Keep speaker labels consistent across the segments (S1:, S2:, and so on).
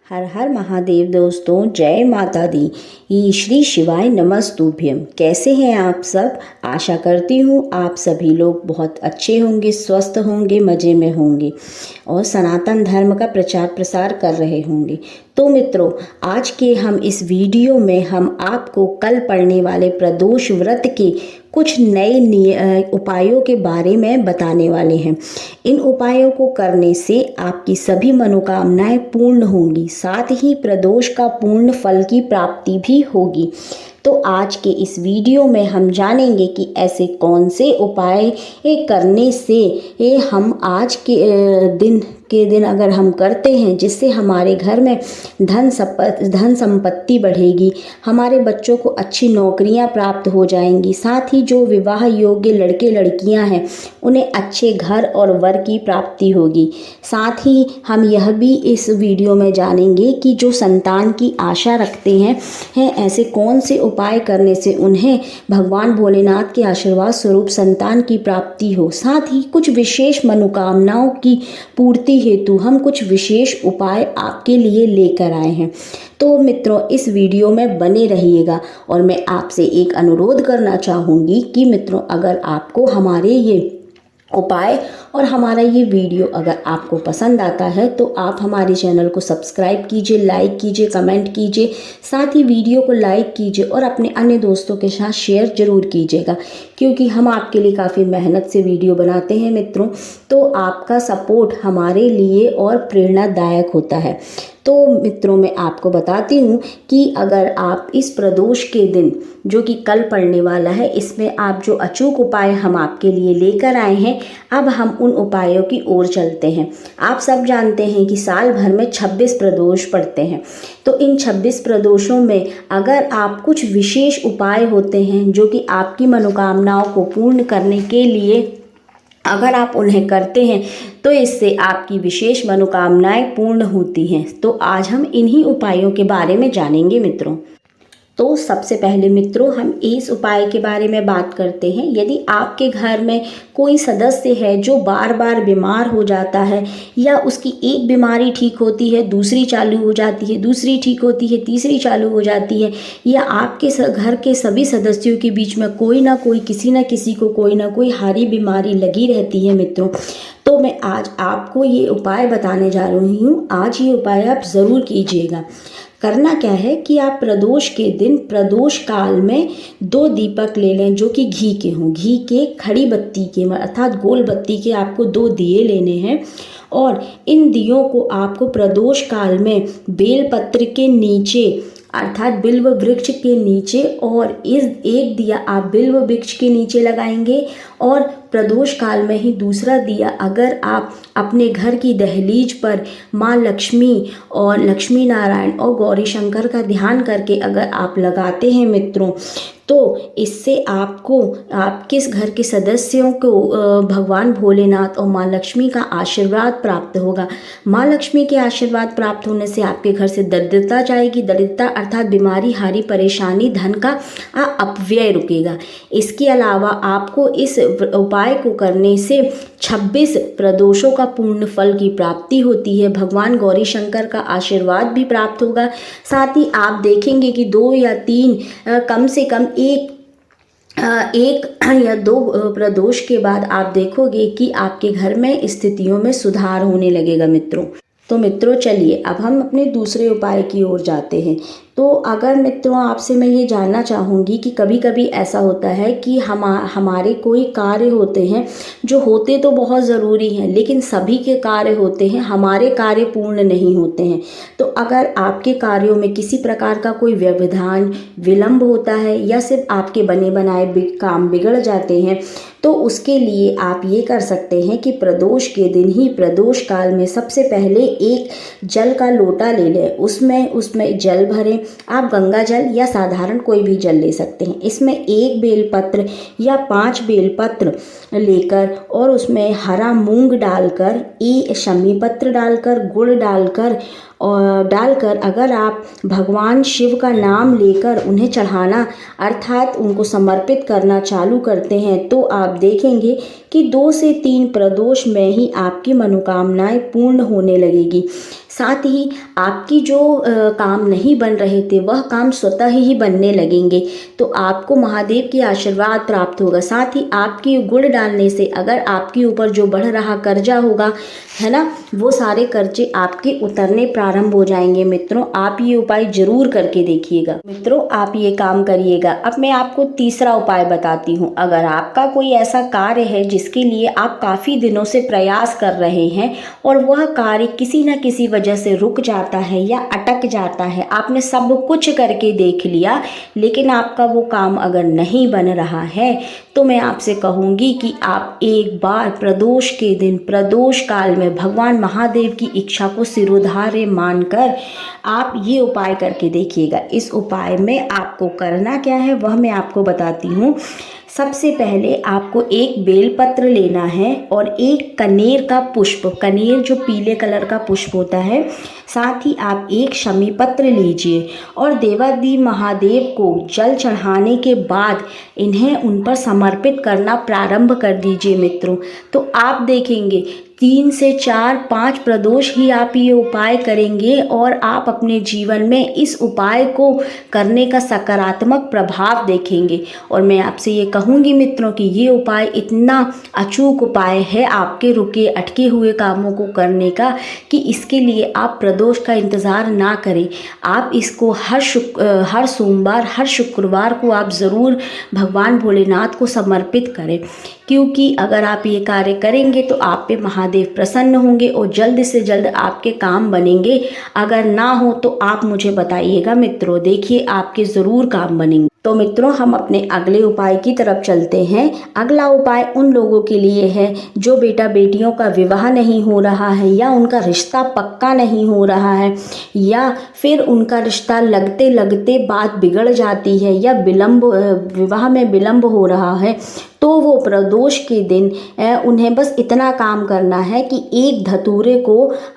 S1: हर हर महादेव दोस्तों, जय माता दी। ये श्री शिवाय नमस्तुभ्यम। कैसे हैं आप सब? आशा करती हूँ आप सभी लोग बहुत अच्छे होंगे, स्वस्थ होंगे, मज़े में होंगे और सनातन धर्म का प्रचार प्रसार कर रहे होंगे। तो मित्रों, आज के हम इस वीडियो में हम आपको कल पड़ने वाले प्रदोष व्रत के कुछ नए उपायों के बारे में बताने वाले हैं। इन उपायों को करने से आपकी सभी मनोकामनाएं पूर्ण होंगी, साथ ही प्रदोष का पूर्ण फल की प्राप्ति भी होगी। तो आज के इस वीडियो में हम जानेंगे कि ऐसे कौन से उपाय करने से हम आज के दिन अगर हम करते हैं, जिससे हमारे घर में धन संपत्ति बढ़ेगी, हमारे बच्चों को अच्छी नौकरियां प्राप्त हो जाएंगी, साथ ही जो विवाह योग्य लड़के लड़कियां हैं उन्हें अच्छे घर और वर की प्राप्ति होगी। साथ ही हम यह भी इस वीडियो में जानेंगे कि जो संतान की आशा रखते हैं ऐसे कौन से उपाय करने से उन्हें भगवान भोलेनाथ के आशीर्वाद स्वरूप संतान की प्राप्ति हो। साथ ही कुछ विशेष मनोकामनाओं की पूर्ति हेतु हम कुछ विशेष उपाय आपके लिए लेकर आए हैं। तो मित्रों, इस वीडियो में बने रहिएगा और मैं आपसे एक अनुरोध करना चाहूँगी कि मित्रों, अगर आपको हमारे ये उपाय और हमारा ये वीडियो अगर आपको पसंद आता है तो आप हमारे चैनल को सब्सक्राइब कीजिए, लाइक कीजिए, कमेंट कीजिए, साथ ही वीडियो को लाइक कीजिए और अपने अन्य दोस्तों के साथ शेयर ज़रूर कीजिएगा, क्योंकि हम आपके लिए काफ़ी मेहनत से वीडियो बनाते हैं मित्रों। तो आपका सपोर्ट हमारे लिए और प्रेरणादायक होता है। तो मित्रों, मैं आपको बताती हूँ कि अगर आप इस प्रदोष के दिन, जो कि कल पड़ने वाला है, इसमें आप जो अचूक उपाय हम आपके लिए लेकर आए हैं, अब हम उन उपायों की ओर चलते हैं। आप सब जानते हैं कि साल भर में 26 प्रदोष पड़ते हैं। तो इन 26 प्रदोषों में अगर आप कुछ विशेष उपाय होते हैं जो कि आपकी मनोकामनाओं को पूर्ण करने के लिए अगर आप उन्हें करते हैं तो इससे आपकी विशेष मनोकामनाएं पूर्ण होती हैं। तो आज हम इन्हीं उपायों के बारे में जानेंगे मित्रों। तो सबसे पहले मित्रों, हम इस उपाय के बारे में बात करते हैं। यदि आपके घर में कोई सदस्य है जो बार बार बीमार हो जाता है, या उसकी एक बीमारी ठीक होती है, दूसरी चालू हो जाती है, दूसरी ठीक होती है, तीसरी चालू हो जाती है, या आपके घर के सभी सदस्यों के बीच में कोई ना कोई, किसी न किसी को कोई ना कोई हारी बीमारी लगी रहती है मित्रों, तो मैं आज आपको ये उपाय बताने जा रही हूँ। आज ये उपाय आप ज़रूर कीजिएगा। करना क्या है कि आप प्रदोष के दिन, प्रदोष काल में 2 दीपक ले लें जो कि घी के हों। घी के खड़ी बत्ती के अर्थात गोल बत्ती के आपको 2 दिए लेने हैं और इन दियों को आपको प्रदोष काल में बेलपत्र के नीचे अर्थात बिल्व वृक्ष के नीचे, और इस एक दिया आप बिल्व वृक्ष के नीचे लगाएंगे और प्रदोष काल में ही दूसरा दिया अगर आप अपने घर की दहलीज पर माँ लक्ष्मी और लक्ष्मी नारायण और गौरी शंकर का ध्यान करके अगर आप लगाते हैं मित्रों, तो इससे आपको आपके घर के सदस्यों को भगवान भोलेनाथ और माँ लक्ष्मी का आशीर्वाद प्राप्त होगा। माँ लक्ष्मी के आशीर्वाद प्राप्त होने से आपके घर से दरिद्रता जाएगी। दरिद्रता अर्थात बीमारी, हारी परेशानी, धन का अपव्यय रुकेगा। इसके अलावा आपको इस उपाय को करने से 26 प्रदोषों का पूर्ण फल की प्राप्ति होती है। भगवान गौरी शंकर का आशीर्वाद भी प्राप्त होगा। साथ ही आप देखेंगे कि 2 या 3 कम से कम एक या 2 प्रदोष के बाद आप देखोगे कि आपके घर में स्थितियों में सुधार होने लगेगा मित्रों। तो मित्रों, चलिए अब हम अपने दूसरे उपाय की ओर जाते हैं। तो अगर मित्रों, आपसे मैं ये जानना चाहूँगी कि कभी कभी ऐसा होता है कि हमारे कोई कार्य होते हैं जो होते तो बहुत ज़रूरी हैं, लेकिन सभी के कार्य होते हैं, हमारे कार्य पूर्ण नहीं होते हैं। तो अगर आपके कार्यों में किसी प्रकार का कोई व्यवधान, विलंब होता है, या सिर्फ आपके बने बनाए काम बिगड़ जाते हैं, तो उसके लिए आप ये कर सकते हैं कि प्रदोष के दिन ही, प्रदोष काल में सबसे पहले एक जल का लोटा ले लें। उसमें जल भरें। आप गंगा जल या साधारण कोई भी जल ले सकते हैं। इसमें 1 बेलपत्र या 5 बेलपत्र लेकर और उसमें हरा मूंग डालकर, शमी पत्र डालकर, गुड़ डालकर अगर आप भगवान शिव का नाम लेकर उन्हें चढ़ाना अर्थात उनको समर्पित करना चालू करते हैं, तो आप देखेंगे कि 2 से 3 प्रदोष में ही आपकी मनोकामनाएं पूर्ण होने लगेगी। साथ ही आपकी जो काम नहीं बन रहे थे वह काम स्वतः ही बनने लगेंगे। तो आपको महादेव की आशीर्वाद प्राप्त होगा। साथ ही आपकी गुड़ डालने से अगर आपके ऊपर जो बढ़ रहा कर्जा होगा, है ना, वो सारे कर्जे आपके उतरने प्रारंभ हो जाएंगे। मित्रों, आप ये उपाय जरूर करके देखिएगा। मित्रों, आप ये काम करिएगा। अब मैं आपको तीसरा उपाय बताती हूँ। अगर आपका कोई ऐसा कार्य है जिसके लिए आप काफ़ी दिनों से प्रयास कर रहे हैं और वह कार्य किसी न किसी वजह से रुक जाता है या अटक जाता है, आपने सब कुछ करके देख लिया लेकिन आपका वो काम अगर नहीं बन रहा है, तो मैं आपसे कहूँगी कि आप एक बार प्रदोष के दिन, प्रदोष काल में भगवान महादेव की इच्छा को सिरोधार्य मानकर आप ये उपाय करके देखिएगा। इस उपाय में आपको करना क्या है वह मैं आपको बताती हूँ। सबसे पहले आपको एक बेलपत्र लेना है और एक कनेर का पुष्प, कनेर जो पीले कलर का पुष्प होता है, साथ ही आप एक शमी पत्र लीजिए और देवादिदेव महादेव को जल चढ़ाने के बाद इन्हें उन पर समर्पित करना प्रारंभ कर दीजिए। मित्रों, तो आप देखेंगे 3 से 4, 5 प्रदोष ही आप ये उपाय करेंगे और आप अपने जीवन में इस उपाय को करने का सकारात्मक प्रभाव देखेंगे। और मैं आपसे ये कहूँगी मित्रों कि ये उपाय इतना अचूक उपाय है आपके रुके अटके हुए कामों को करने का कि इसके लिए आप प्रदोष का इंतज़ार ना करें। आप इसको हर सोमवार, हर शुक्रवार को आप ज़रूर भगवान भोलेनाथ को समर्पित करें, क्योंकि अगर आप ये कार्य करेंगे तो आप पे महादेव प्रसन्न होंगे और जल्द से जल्द आपके काम बनेंगे। अगर ना हो तो आप मुझे बताइएगा मित्रों, देखिए आपके ज़रूर काम बनेंगे। तो मित्रों, हम अपने अगले उपाय की तरफ चलते हैं। अगला उपाय उन लोगों के लिए है जो बेटा बेटियों का विवाह नहीं हो रहा है या उनका रिश्ता पक्का नहीं हो रहा है या फिर उनका रिश्ता लगते लगते बात बिगड़ जाती है या विवाह में विलंब हो रहा है। तो वो प्रदोष के दिन उन्हें बस इतना काम करना है कि एक धतूरे को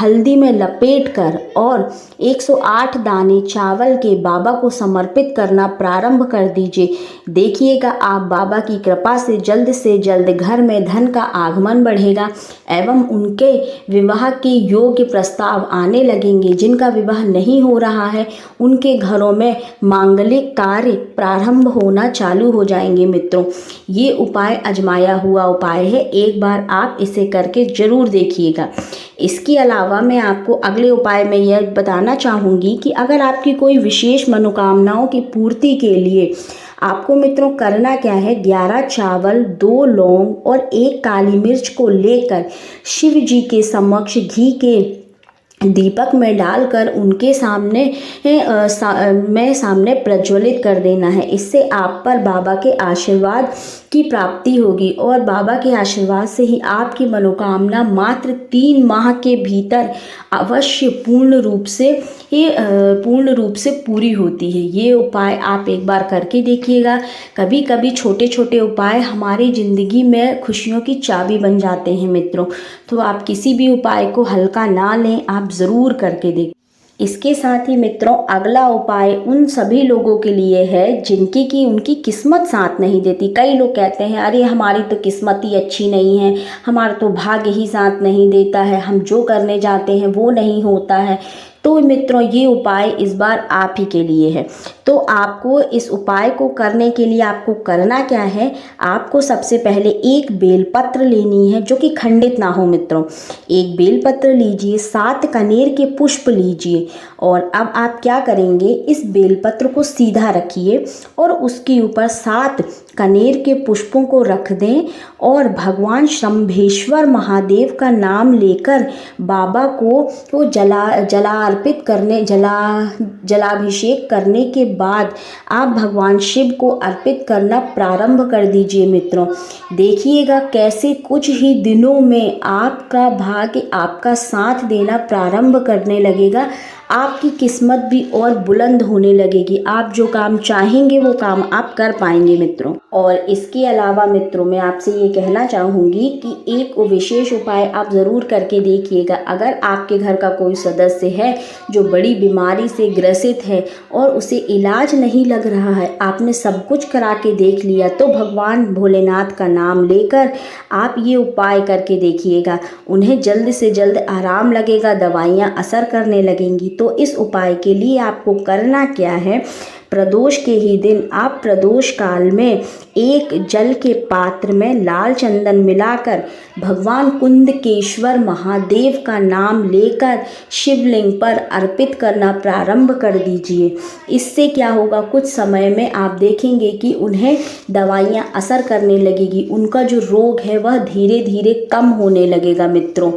S1: हल्दी में लपेट कर और 108 दाने चावल के बाबा को समर्पित करना प्रारंभ कर दीजिए। देखिएगा आप बाबा की कृपा से जल्द घर में धन का आगमन बढ़ेगा एवं उनके विवाह के योग्य प्रस्ताव आने लगेंगे। जिनका विवाह नहीं हो रहा है उनके घरों में मांगलिक कार्य प्रारंभ होना चालू हो जाएंगे। मित्रों, ये उपाय आजमाया हुआ उपाय है, एक बार आप इसे करके जरूर देखिएगा। इसके अलावा मैं आपको अगले उपाय में यह बताना चाहूँगी कि अगर आपकी कोई विशेष मनोकामनाओं की पूर्ति के लिए आपको मित्रों करना क्या है, 11 चावल, 2 लौंग और 1 काली मिर्च को लेकर शिव जी के समक्ष घी के दीपक में डालकर उनके सामने प्रज्वलित कर देना है। इससे आप पर बाबा के आशीर्वाद की प्राप्ति होगी और बाबा के आशीर्वाद से ही आपकी मनोकामना मात्र 3 माह के भीतर अवश्य पूर्ण रूप से पूरी होती है। ये उपाय आप एक बार करके देखिएगा। कभी कभी छोटे छोटे उपाय हमारी ज़िंदगी में खुशियों की चाबी बन जाते हैं मित्रों। तो आप किसी भी उपाय को हल्का ना लें, आप ज़रूर करके देखें। इसके साथ ही मित्रों, अगला उपाय उन सभी लोगों के लिए है उनकी किस्मत साथ नहीं देती। कई लोग कहते हैं अरे हमारी तो किस्मत ही अच्छी नहीं है, हमारा तो भाग्य ही साथ नहीं देता है, हम जो करने जाते हैं वो नहीं होता है। तो मित्रों, ये उपाय इस बार आप ही के लिए है। तो आपको इस उपाय को करने के लिए आपको करना क्या है, आपको सबसे पहले एक बेलपत्र लेनी है जो कि खंडित ना हो। मित्रों, एक बेलपत्र लीजिए, 7 कनेर के पुष्प लीजिए और अब आप क्या करेंगे, इस बेलपत्र को सीधा रखिए और उसके ऊपर 7 कनेर के पुष्पों को रख दें और भगवान शंभेश्वर महादेव का नाम लेकर बाबा को जलाभिषेक करने के बाद आप भगवान शिव को अर्पित करना प्रारंभ कर दीजिए। मित्रों, देखिएगा कैसे कुछ ही दिनों में आपका भाग्य आपका साथ देना प्रारंभ करने लगेगा। आपकी किस्मत भी और बुलंद होने लगेगी। आप जो काम चाहेंगे वो काम आप कर पाएंगे मित्रों। और इसके अलावा मित्रों मैं आपसे ये कहना चाहूँगी कि एक विशेष उपाय आप ज़रूर करके देखिएगा। अगर आपके घर का कोई सदस्य है जो बड़ी बीमारी से ग्रसित है और उसे इलाज नहीं लग रहा है, आपने सब कुछ करा के देख लिया, तो भगवान भोलेनाथ का नाम लेकर आप ये उपाय करके देखिएगा। उन्हें जल्द से जल्द आराम लगेगा, दवाइयाँ असर करने लगेंगी। तो इस उपाय के लिए आपको करना क्या है, प्रदोष के ही दिन आप प्रदोष काल में एक जल के पात्र में लाल चंदन मिलाकर भगवान कुंदकेश्वर महादेव का नाम लेकर शिवलिंग पर अर्पित करना प्रारंभ कर दीजिए। इससे क्या होगा, कुछ समय में आप देखेंगे कि उन्हें दवाइयाँ असर करने लगेगी, उनका जो रोग है वह धीरे धीरे कम होने लगेगा मित्रों।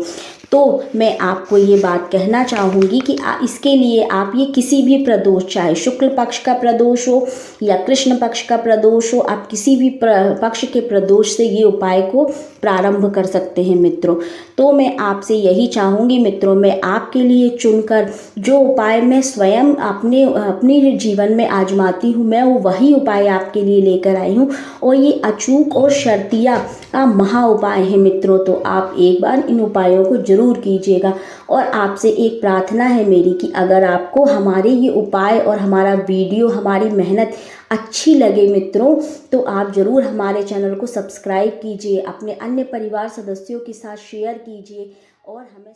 S1: तो मैं आपको ये बात कहना चाहूँगी कि इसके लिए आप ये किसी भी प्रदोष, चाहे शुक्ल पक्ष का प्रदोष हो या कृष्ण पक्ष का प्रदोष हो, आप किसी भी पक्ष के प्रदोष से ये उपाय को प्रारंभ कर सकते हैं मित्रों। तो मैं आपसे यही चाहूँगी मित्रों, मैं आपके लिए चुनकर जो उपाय मैं स्वयं अपने जीवन में आजमाती हूँ, मैं वही उपाय आपके लिए लेकर आई हूँ। और ये अचूक और शर्तिया महा उपाय है मित्रों। तो आप एक बार इन उपायों को जरूर कीजिएगा। और आपसे एक प्रार्थना है मेरी कि अगर आपको हमारे ये उपाय और हमारा वीडियो, हमारी मेहनत अच्छी लगे मित्रों, तो आप ज़रूर हमारे चैनल को सब्सक्राइब कीजिए, अपने अन्य परिवार सदस्यों के साथ शेयर कीजिए और हमें